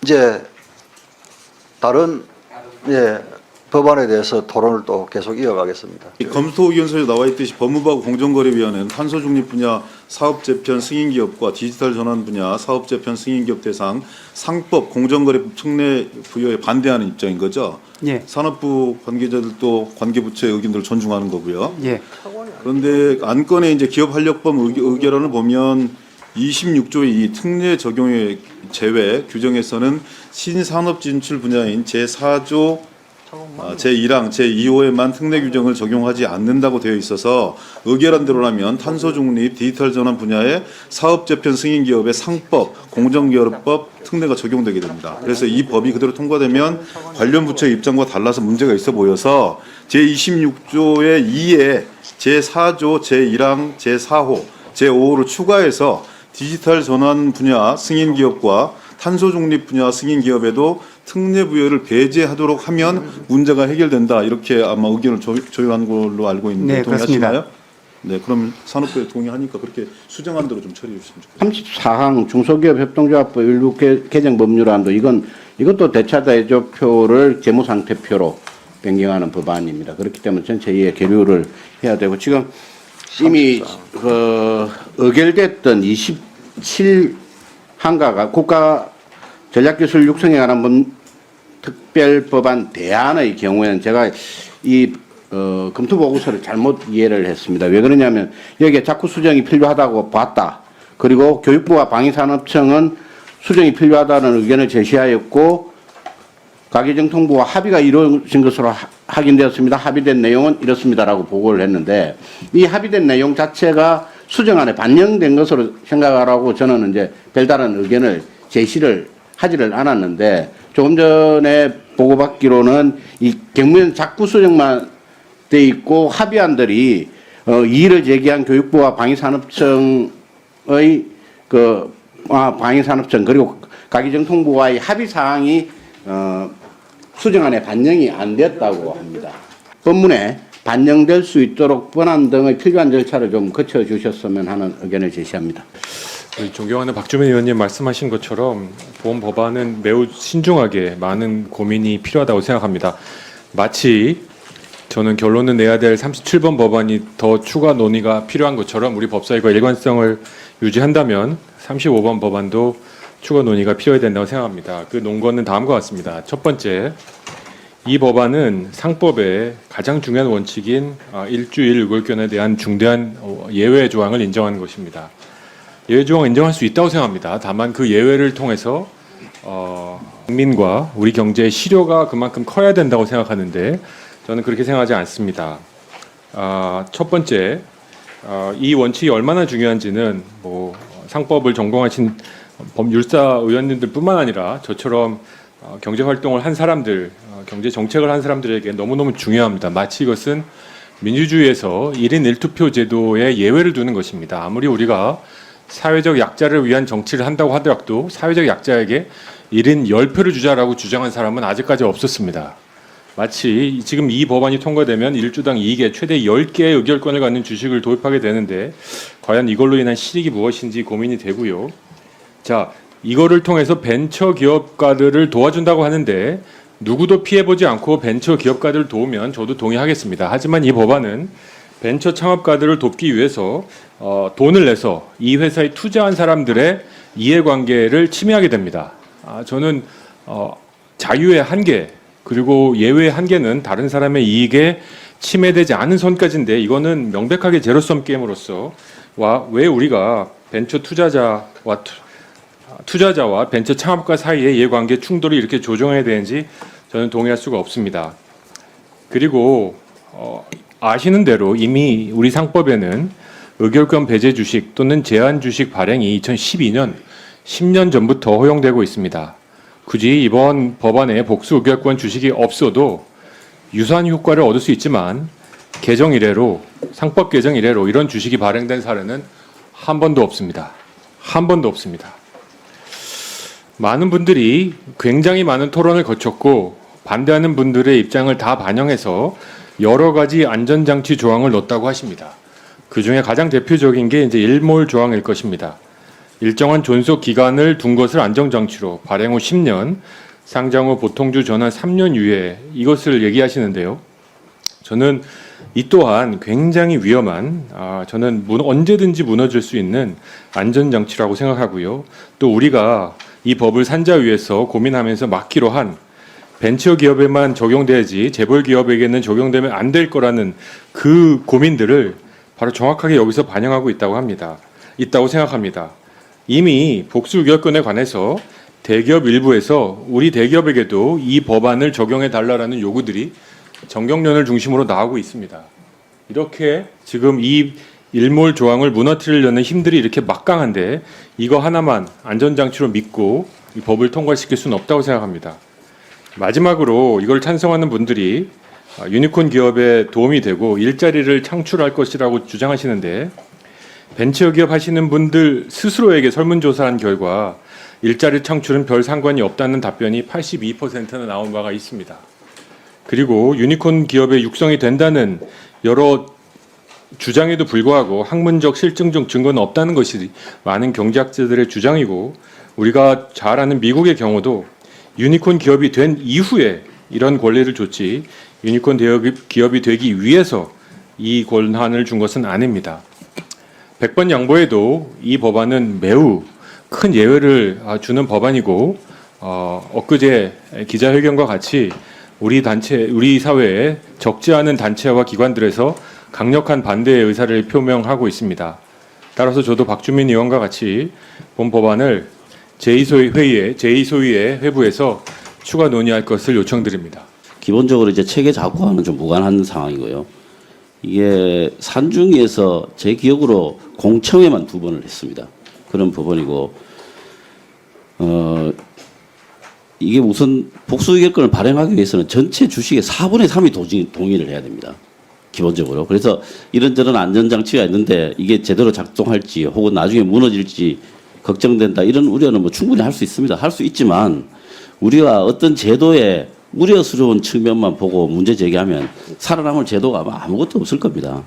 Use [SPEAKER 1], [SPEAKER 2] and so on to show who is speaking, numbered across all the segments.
[SPEAKER 1] 이제 다른 법안에 대해서 토론을 또 계속 이어가겠습니다.
[SPEAKER 2] 이 검토 의견서에 나와 있듯이 법무부하고 공정거래위원회는 탄소 중립 분야 사업 재편 승인 기업과 디지털 전환 분야 사업 재편 승인 기업 대상 상법 공정거래법 특례 부여에 반대하는 입장인 거죠.
[SPEAKER 3] 예.
[SPEAKER 2] 산업부 관계자들도 관계부처의 의견들을 존중하는 거고요.
[SPEAKER 3] 예.
[SPEAKER 2] 그런데 안건의 이제 기업활력법 의결안을 보면 26조의 이 특례 적용의 제외 규정에서는 신산업 진출 분야인 제4조 제1항, 제2호에만 특례 규정을 적용하지 않는다고 되어 있어서 의결안대로라면 탄소 중립, 디지털 전환 분야의 사업 재편 승인 기업의 상법, 공정거래법 특례가 적용되게 됩니다. 그래서 이 법이 그대로 통과되면 관련 부처의 입장과 달라서 문제가 있어 보여서 제26조의 2에 제4조, 제1항, 제4호, 제5호를 추가해서 디지털 전환 분야 승인 기업과 탄소 중립 분야 승인 기업에도 특례 부여를 배제하도록 하면 문제가 해결된다. 이렇게 아마 의견을 조율한 걸로 알고 있는데
[SPEAKER 3] 네,
[SPEAKER 2] 동의하시나요? 네, 그럼 산업부에 동의하니까 그렇게 수정한 대로 좀 처리해 주시면 좋겠습니다.
[SPEAKER 4] 34항 중소기업 협동조합법 일부 개정 법률안도 이것도 대차 대조표를 재무상태표로 변경하는 법안입니다. 그렇기 때문에 전체에 계류를 해야 되고 지금 이미 의결됐던 27항가가 국가 전략기술 육성에 관한 특별법안 대안의 경우에는 제가 이 검토보고서를 잘못 이해를 했습니다. 왜 그러냐면 여기에 자꾸 수정이 필요하다고 봤다. 그리고 교육부와 방위산업청은 수정이 필요하다는 의견을 제시하였고 가계정통부와 합의가 이루어진 것으로 확인되었습니다. 합의된 내용은 이렇습니다라고 보고를 했는데 이 합의된 내용 자체가 수정안에 반영된 것으로 생각하라고 저는 이제 별다른 의견을 제시를 하지를 않았는데 조금 전에 보고받기로는 이 경무엔 자꾸 수정만 돼 있고 합의안들이 이의를 제기한 교육부와 방위산업청의 방위산업청 그리고 가계정통부와의 합의 사항이 수정안에 반영이 안 됐다고 합니다. 법문에 반영될 수 있도록 번안 등의 필요한 절차를 좀 거쳐주셨으면 하는 의견을 제시합니다.
[SPEAKER 5] 존경하는 박주민 의원님 말씀하신 것처럼 본 법안은 매우 신중하게 많은 고민이 필요하다고 생각합니다. 마치 저는 결론을 내야 될 37번 법안이 더 추가 논의가 필요한 것처럼 우리 법사위가 일관성을 유지한다면 35번 법안도 추가 논의가 필요해야 된다고 생각합니다. 그 논거는 다음과 같습니다. 첫 번째, 이 법안은 상법의 가장 중요한 원칙인 일주일 의결권에 대한 중대한 예외 조항을 인정하는 것입니다. 예외 조항을 인정할 수 있다고 생각합니다. 다만 그 예외를 통해서 국민과 우리 경제의 실효가 그만큼 커야 된다고 생각하는데 저는 그렇게 생각하지 않습니다. 첫 번째, 이 원칙이 얼마나 중요한지는 상법을 전공하신 법률사 의원님들뿐만 아니라 저처럼 경제 활동을 한 사람들, 경제 정책을 한 사람들에게 너무너무 중요합니다. 마치 이것은 민주주의에서 1인 1투표 제도에 예외를 두는 것입니다. 아무리 우리가 사회적 약자를 위한 정치를 한다고 하더라도 사회적 약자에게 1인 10표를 주자라고 주장한 사람은 아직까지 없었습니다. 마치 지금 이 법안이 통과되면 1주당 2개, 최대 10개의 의결권을 갖는 주식을 도입하게 되는데 과연 이걸로 인한 실익이 무엇인지 고민이 되고요. 자, 이거를 통해서 벤처 기업가들을 도와준다고 하는데 누구도 피해보지 않고 벤처 기업가들을 도우면 저도 동의하겠습니다. 하지만 이 법안은 벤처 창업가들을 돕기 위해서 돈을 내서 이 회사에 투자한 사람들의 이해관계를 침해하게 됩니다. 저는 자유의 한계 그리고 예외의 한계는 다른 사람의 이익에 침해되지 않은 선까지인데 이거는 명백하게 제로섬 게임으로서 왜 우리가 벤처 투자자와 벤처 창업가 사이의 이해관계 충돌을 이렇게 조정해야 되는지 저는 동의할 수가 없습니다. 그리고 아시는 대로 이미 우리 상법에는 의결권 배제 주식 또는 제한 주식 발행이 2012년 10년 전부터 허용되고 있습니다. 굳이 이번 법안에 복수 의결권 주식이 없어도 유사한 효과를 얻을 수 있지만 개정 이래로 상법 개정 이래로 이런 주식이 발행된 사례는 한 번도 없습니다. 한 번도 없습니다. 많은 분들이 굉장히 많은 토론을 거쳤고 반대하는 분들의 입장을 다 반영해서 여러 가지 안전장치 조항을 넣었다고 하십니다. 그 중에 가장 대표적인 게 이제 일몰 조항일 것입니다. 일정한 존속 기간을 둔 것을 안정장치로 발행 후 10년, 상장 후 보통주 전환 3년 유예 이것을 얘기하시는데요. 저는 이 또한 굉장히 위험한 저는 언제든지 무너질 수 있는 안전장치라고 생각하고요. 또 우리가 이 법을 산자 위에서 고민하면서 막기로 한 벤처 기업에만 적용돼야지 재벌 기업에게는 적용되면 안 될 거라는 그 고민들을 바로 정확하게 여기서 반영하고 있다고 생각합니다. 이미 복수 의결권에 관해서 대기업 일부에서 우리 대기업에게도 이 법안을 적용해 달라라는 요구들이 정경련을 중심으로 나오고 있습니다. 이렇게 지금 이 일몰 조항을 무너뜨리려는 힘들이 이렇게 막강한데 이거 하나만 안전장치로 믿고 이 법을 통과시킬 수는 없다고 생각합니다. 마지막으로 이걸 찬성하는 분들이 유니콘 기업에 도움이 되고 일자리를 창출할 것이라고 주장하시는데 벤처기업 하시는 분들 스스로에게 설문조사한 결과 일자리 창출은 별 상관이 없다는 답변이 82%나 나온 바가 있습니다. 그리고 유니콘 기업의 육성이 된다는 여러 주장에도 불구하고 학문적 실증적 증거는 없다는 것이 많은 경제학자들의 주장이고 우리가 잘 아는 미국의 경우도 유니콘 기업이 된 이후에 이런 권리를 줬지 유니콘 기업이 되기 위해서 이 권한을 준 것은 아닙니다. 100번 양보해도 이 법안은 매우 큰 예외를 주는 법안이고 엊그제 기자회견과 같이 우리 사회에 적지 않은 단체와 기관들에서 강력한 반대의 의사를 표명하고 있습니다. 따라서 저도 박주민 의원과 같이 본 법안을 제2소위의 회부에서 추가 논의할 것을 요청드립니다.
[SPEAKER 3] 기본적으로 이제 체계 자구와는 좀 무관한 상황이고요. 이게 산중에서 제 기억으로 공청회만 2번을 했습니다. 그런 법원이고 이게 우선 복수의결권을 발행하기 위해서는 전체 주식의 4분의 3이 동의를 해야 됩니다. 기본적으로. 그래서 이런저런 안전장치가 있는데 이게 제대로 작동할지 혹은 나중에 무너질지 걱정된다. 이런 우려는 뭐 충분히 할 수 있습니다. 할 수 있지만 우리가 어떤 제도에 우려스러운 측면만 보고 문제 제기하면 살아남을 제도가 아마 아무것도 없을 겁니다.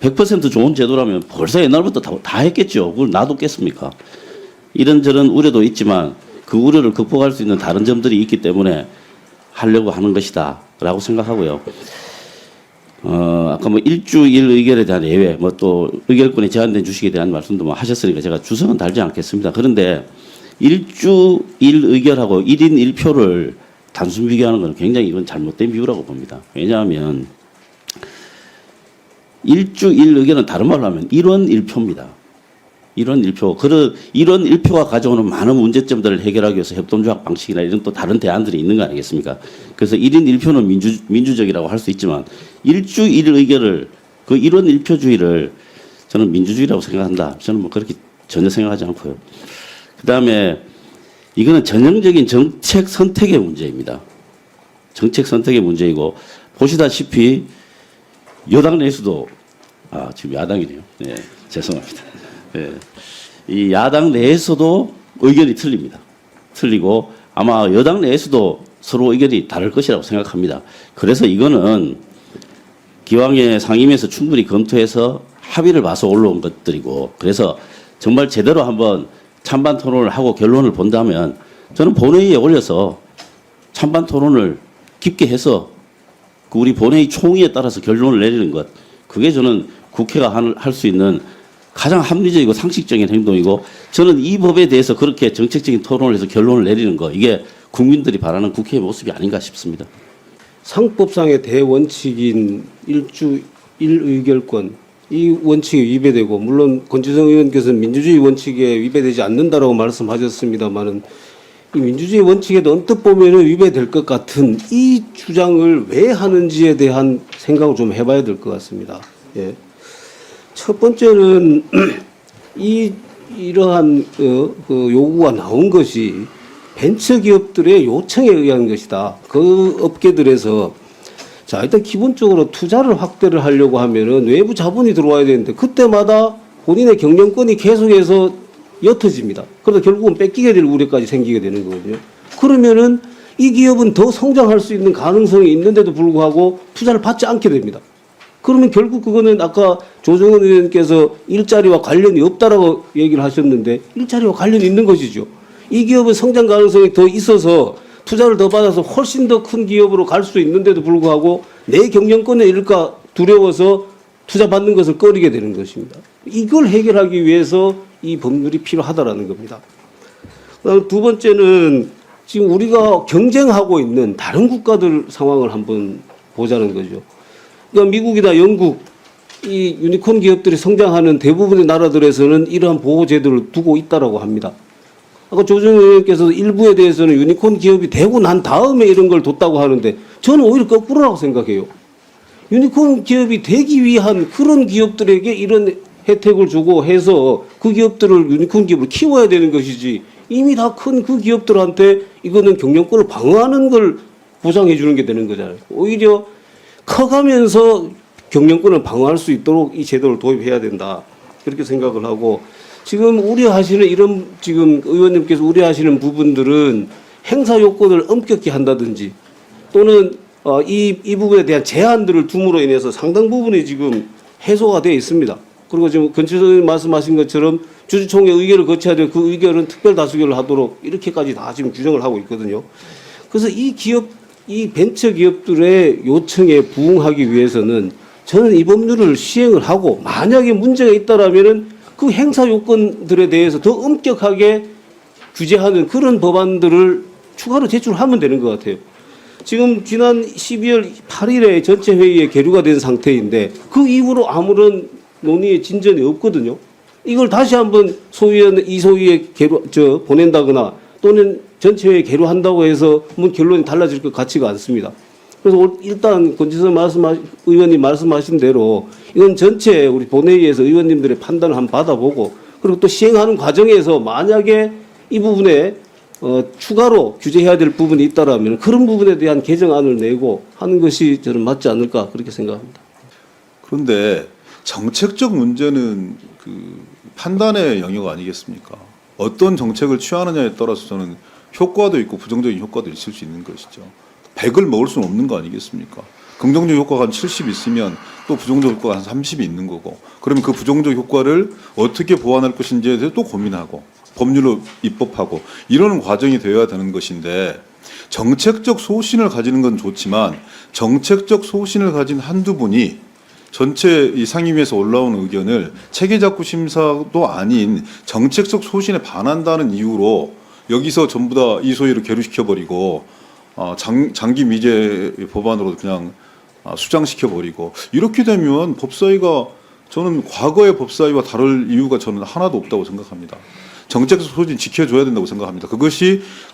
[SPEAKER 3] 100% 좋은 제도라면 벌써 옛날부터 다 했겠죠. 그걸 놔뒀겠습니까? 이런저런 우려도 있지만 그 우려를 극복할 수 있는 다른 점들이 있기 때문에 하려고 하는 것이다 라고 생각하고요. 아까 뭐 일주일 의결에 대한 예외, 뭐 또 의결권이 제한된 주식에 대한 말씀도 뭐 하셨으니까 제가 주석은 달지 않겠습니다. 그런데 일주일 의결하고 1인 1표를 단순 비교하는 건 굉장히 이건 잘못된 비유라고 봅니다. 왜냐하면 일주일 의결은 다른 말로 하면 1원 1표입니다. 1원 1표. 그런 1원 1표가 가져오는 많은 문제점들을 해결하기 위해서 협동조합 방식이나 이런 또 다른 대안들이 있는 거 아니겠습니까? 그래서 1인 1표는 민주적이라고 할 수 있지만 일주일 의결을 그 1원 1표주의를 저는 민주주의라고 생각한다. 저는 뭐 그렇게 전혀 생각하지 않고요. 그다음에 이거는 전형적인 정책 선택의 문제입니다. 정책 선택의 문제이고 보시다시피 여당 내에서도 지금 야당이네요. 네, 죄송합니다. 네. 이 야당 내에서도 의견이 틀립니다. 틀리고 아마 여당 내에서도 서로 의견이 다를 것이라고 생각합니다. 그래서 이거는 기왕에 상임위에서 충분히 검토해서 합의를 봐서 올라온 것들이고 그래서 정말 제대로 한번 찬반 토론을 하고 결론을 본다면 저는 본회의에 올려서 찬반 토론을 깊게 해서 우리 본회의 총의에 따라서 결론을 내리는 것 그게 저는 국회가 할 수 있는 가장 합리적이고 상식적인 행동이고 저는 이 법에 대해서 그렇게 정책적인 토론을 해서 결론을 내리는 거 이게 국민들이 바라는 국회의 모습이 아닌가 싶습니다.
[SPEAKER 6] 상법상의 대원칙인 일주일 의결권 이 원칙에 위배되고 물론 권지성 의원께서는 민주주의 원칙에 위배되지 않는다라고 말씀하셨습니다만은 이 민주주의 원칙에도 언뜻 보면은 위배될 것 같은 이 주장을 왜 하는지에 대한 생각을 좀 해봐야 될 것 같습니다. 예. 첫 번째는 이러한 그 요구가 나온 것이 벤처기업들의 요청에 의한 것이다. 그 업계들에서 자 일단 기본적으로 투자를 확대를 하려고 하면은 외부 자본이 들어와야 되는데 그때마다 본인의 경영권이 계속해서 옅어집니다. 그러다 결국은 뺏기게 될 우려까지 생기게 되는 거거든요. 그러면은 이 기업은 더 성장할 수 있는 가능성이 있는데도 불구하고 투자를 받지 않게 됩니다. 그러면 결국 그거는 아까 조정은 의원께서 일자리와 관련이 없다라고 얘기를 하셨는데 일자리와 관련이 있는 것이죠. 이 기업은 성장 가능성이 더 있어서 투자를 더 받아서 훨씬 더 큰 기업으로 갈 수 있는데도 불구하고 내 경영권에 잃을까 두려워서 투자 받는 것을 꺼리게 되는 것입니다. 이걸 해결하기 위해서 이 법률이 필요하다라는 겁니다. 그다음 두 번째는 지금 우리가 경쟁하고 있는 다른 국가들 상황을 한번 보자는 거죠. 그러니까 미국이나 영국 이 유니콘 기업들이 성장하는 대부분의 나라들에서는 이러한 보호 제도를 두고 있다라고 합니다. 아까 조정은 의원께서 일부에 대해서는 유니콘 기업이 되고 난 다음에 이런 걸 뒀다고 하는데 저는 오히려 거꾸로라고 생각해요. 유니콘 기업이 되기 위한 그런 기업들에게 이런 혜택을 주고 해서 그 기업들을 유니콘 기업을 키워야 되는 것이지 이미 다 큰 그 기업들한테 이거는 경영권을 방어하는 걸 보장해 주는 게 되는 거잖아요. 오히려 커가면서 경영권을 방어할 수 있도록 이 제도를 도입해야 된다. 그렇게 생각을 하고 지금 우려하시는 이런 지금 의원님께서 우려하시는 부분들은 행사 요건을 엄격히 한다든지 또는 이 부분에 대한 제한들을 둠으로 인해서 상당 부분이 지금 해소가 되어 있습니다. 그리고 지금 건치석 의원님 말씀하신 것처럼 주주총회 의결을 거쳐야 될 그 의결은 특별 다수결을 하도록 이렇게까지 다 지금 규정을 하고 있거든요. 그래서 이 벤처 기업들의 요청에 부응하기 위해서는 저는 이 법률을 시행을 하고 만약에 문제가 있다라면은 그 행사 요건들에 대해서 더 엄격하게 규제하는 그런 법안들을 추가로 제출하면 되는 것 같아요. 지금 지난 12월 8일에 전체 회의에 계류가 된 상태인데 그 이후로 아무런 논의의 진전이 없거든요. 이걸 다시 한번 이소위에 보낸다거나 또는 전체 회의에 계류한다고 해서 뭐 결론이 달라질 것 같지가 않습니다. 그래서 일단 권지석 의원님 말씀하신 대로 이건 전체 우리 본회의에서 의원님들의 판단을 한번 받아보고 그리고 또 시행하는 과정에서 만약에 이 부분에 추가로 규제해야 될 부분이 있다라면 그런 부분에 대한 개정안을 내고 하는 것이 저는 맞지 않을까 그렇게 생각합니다.
[SPEAKER 2] 그런데 정책적 문제는 그 판단의 영역 아니겠습니까? 어떤 정책을 취하느냐에 따라서 저는 효과도 있고 부정적인 효과도 있을 수 있는 것이죠. 100을 먹을 수는 없는 거 아니겠습니까? 긍정적 효과가 한 70 있으면 또 부정적 효과가 한 30이 있는 거고 그러면 그 부정적 효과를 어떻게 보완할 것인지에 대해서 또 고민하고 법률로 입법하고 이러는 과정이 되어야 되는 것인데 정책적 소신을 가지는 건 좋지만 정책적 소신을 가진 한두 분이 전체 이 상임위에서 올라온 의견을 체계작구 심사도 아닌 정책적 소신에 반한다는 이유로 여기서 전부 다 이소위로 계류시켜버리고 장기 미제 법안으로 그냥 수장시켜버리고 이렇게 되면 법사위가 저는 과거의 법사위와 다를 이유가 저는 하나도 없다고 생각합니다. 정책적 소신 지켜줘야 된다고 생각합니다.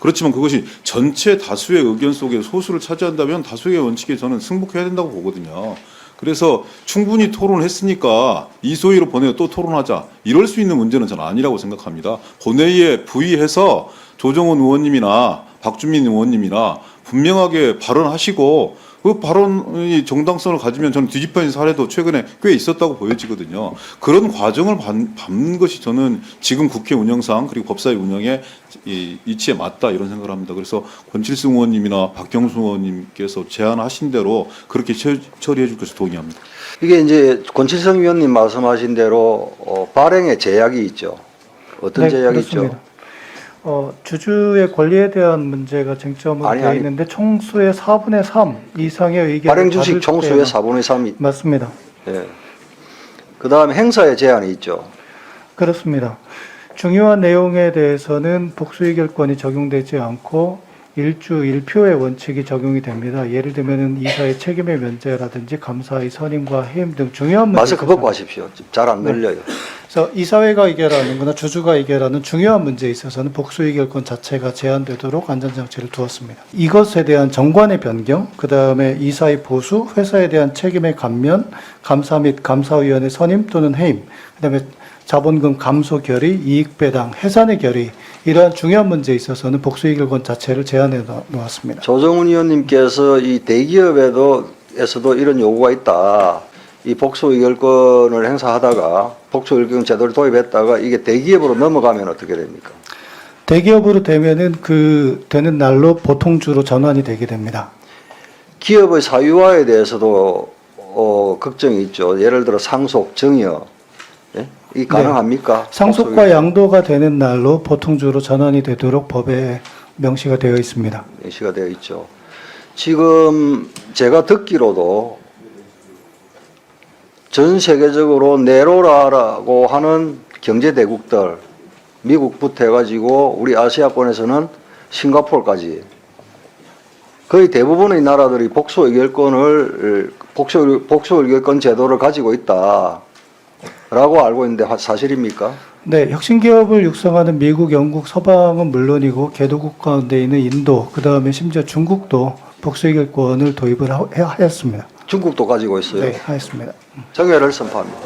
[SPEAKER 2] 그렇지만 그것이 전체 다수의 의견 속에 소수를 차지한다면 다수의 원칙에 저는 승복해야 된다고 보거든요. 그래서 충분히 토론했으니까 이소위로 보내서 또 토론하자 이럴 수 있는 문제는 저는 아니라고 생각합니다. 본회의에 부의해서 조정훈 의원님이나 박주민 의원님이나 분명하게 발언하시고 그 발언이 정당성을 가지면 저는 뒤집혀진 사례도 최근에 꽤 있었다고 보여지거든요. 그런 과정을 밟는 것이 저는 지금 국회 운영상 그리고 법사위 운영의 이치에 맞다 이런 생각을 합니다. 그래서 권칠승 의원님이나 박경수 의원님께서 제안하신 대로 그렇게 처리해 줄 것을 동의합니다.
[SPEAKER 1] 이게 이제 권칠성 위원님 말씀하신 대로 발행의 제약이 있죠. 어떤
[SPEAKER 7] 네,
[SPEAKER 1] 제약이
[SPEAKER 7] 그렇습니다.
[SPEAKER 1] 있죠?
[SPEAKER 7] 주주의 권리에 대한 문제가 쟁점으로 되어 있는데 총수의 4분의 3 이상의 의견을
[SPEAKER 1] 발행 주식
[SPEAKER 7] 받을
[SPEAKER 1] 총수의
[SPEAKER 7] 때나
[SPEAKER 1] 4분의 3이
[SPEAKER 7] 맞습니다.
[SPEAKER 1] 예. 그다음에 행사의 제한이 있죠.
[SPEAKER 7] 그렇습니다. 중요한 내용에 대해서는 복수의결권이 적용되지 않고 일주 1표의 원칙이 적용이 됩니다. 예를 들면 이사의 책임의 면제라든지 감사의 선임과 해임 등 중요한 문제.
[SPEAKER 1] 마스크 벗고 하십시오. 잘 안 들려요.
[SPEAKER 7] 그래서 이사회가 의결하는 거나 주주가 의결하는 중요한 문제에 있어서는 복수의결권 자체가 제한되도록 안전장치를 두었습니다. 이것에 대한 정관의 변경, 그 다음에 이사의 보수, 회사에 대한 책임의 감면, 감사 및 감사위원회 선임 또는 해임, 그 다음에 자본금 감소 결의, 이익 배당, 해산의 결의, 이러한 중요한 문제에 있어서는 복수의결권 자체를 제한해 놓았습니다.
[SPEAKER 1] 조정훈 의원님께서 이 대기업에서도 이런 요구가 있다. 이 복수의결권을 행사하다가 복수의결권 제도를 도입했다가 이게 대기업으로 넘어가면 어떻게 됩니까?
[SPEAKER 7] 대기업으로 되면은 그 되는 날로 보통주로 전환이 되게 됩니다.
[SPEAKER 1] 기업의 사유화에 대해서도 걱정이 있죠. 예를 들어 상속, 정여, 예? 이 가능합니까?
[SPEAKER 7] 상속과 양도가 되는 날로 보통주로 전환이 되도록 법에 명시가 되어 있습니다.
[SPEAKER 1] 명시가 되어 있죠. 지금 제가 듣기로도 전 세계적으로 네로라라고 하는 경제 대국들, 미국부터 해가지고 우리 아시아권에서는 싱가포르까지 거의 대부분의 나라들이 복수 의결권을 복수 의결권 제도를 가지고 있다라고 알고 있는데 사실입니까?
[SPEAKER 7] 네, 혁신기업을 육성하는 미국, 영국, 서방은 물론이고 개도국 가운데 있는 인도, 그 다음에 심지어 중국도 복수의결권을 도입을 하였습니다.
[SPEAKER 1] 중국도 가지고 있어요.
[SPEAKER 7] 네, 하였습니다.
[SPEAKER 1] 정회를 선포합니다.